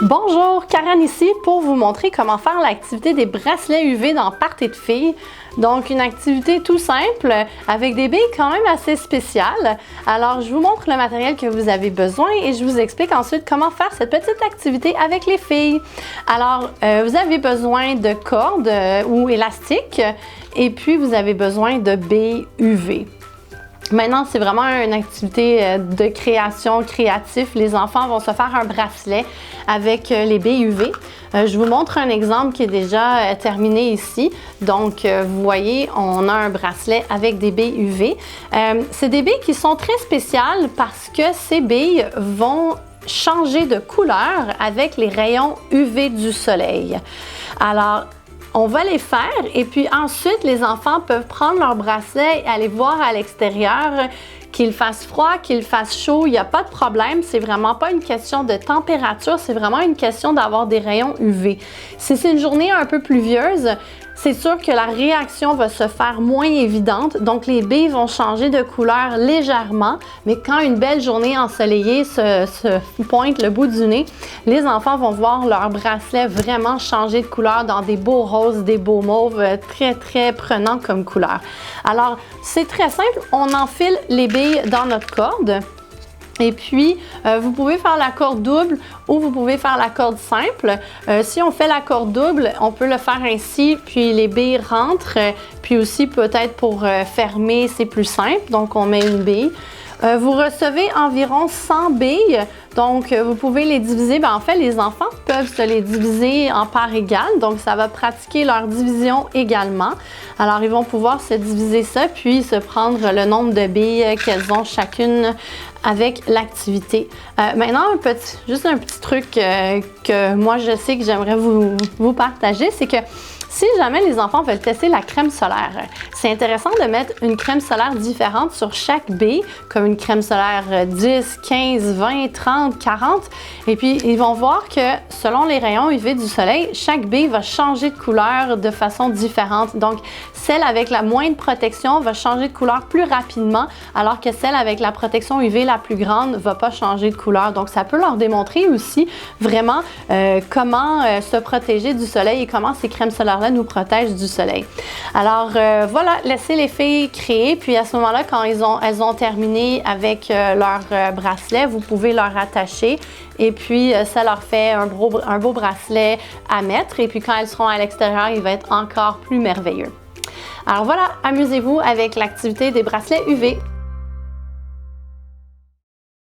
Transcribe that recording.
Bonjour, Karen ici pour vous montrer comment faire l'activité des bracelets UV dans Party de filles. Donc une activité tout simple avec des billes quand même assez spéciales. Alors je vous montre le matériel que vous avez besoin et je vous explique ensuite comment faire cette petite activité avec les filles. Alors vous avez besoin de cordes ou élastiques et puis vous avez besoin de billes UV. Maintenant, c'est vraiment une activité de création créative. Les enfants vont se faire un bracelet avec les billes UV. Je vous montre un exemple qui est déjà terminé ici. Donc, vous voyez, on a un bracelet avec des billes UV. C'est des billes qui sont très spéciales parce que ces billes vont changer de couleur avec les rayons UV du soleil. Alors, on va les faire et puis ensuite, les enfants peuvent prendre leur bracelet et aller voir à l'extérieur, qu'il fasse froid, qu'il fasse chaud, il n'y a pas de problème. C'est vraiment pas une question de température, c'est vraiment une question d'avoir des rayons UV. Si c'est une journée un peu pluvieuse, c'est sûr que la réaction va se faire moins évidente, donc les billes vont changer de couleur légèrement, mais quand une belle journée ensoleillée se pointe le bout du nez, les enfants vont voir leur bracelet vraiment changer de couleur dans des beaux roses, des beaux mauves, très prenants comme couleur. Alors, c'est très simple, on enfile les billes dans notre corde. Et puis, vous pouvez faire la corde double ou vous pouvez faire la corde simple. Si on fait la corde double, on peut le faire ainsi, puis les billes rentrent. Puis aussi, peut-être pour fermer, c'est plus simple. Donc, on met une bille. Vous recevez environ 100 billes, donc vous pouvez les diviser. En fait, les enfants peuvent se les diviser en parts égales, donc ça va pratiquer leur division également. Alors, ils vont pouvoir se diviser ça, puis se prendre le nombre de billes qu'elles ont chacune avec l'activité. Maintenant, juste un petit truc que moi, je sais que j'aimerais vous partager, c'est que si jamais les enfants veulent tester la crème solaire, c'est intéressant de mettre une crème solaire différente sur chaque bille, comme une crème solaire 10, 15, 20, 30, 40. Et puis, ils vont voir que selon les rayons UV du soleil, chaque bille va changer de couleur de façon différente. Donc, celle avec la moindre protection va changer de couleur plus rapidement, alors que celle avec la protection UV la plus grande ne va pas changer de couleur. Donc, ça peut leur démontrer aussi vraiment comment se protéger du soleil et comment ces crèmes solaires nous protègent du soleil. Alors voilà, laissez les filles créer, puis à ce moment-là, quand elles ont terminé avec leur bracelet, vous pouvez leur attacher et puis ça leur fait un beau bracelet à mettre et puis quand elles seront à l'extérieur, il va être encore plus merveilleux. Alors voilà, amusez-vous avec l'activité des bracelets UV.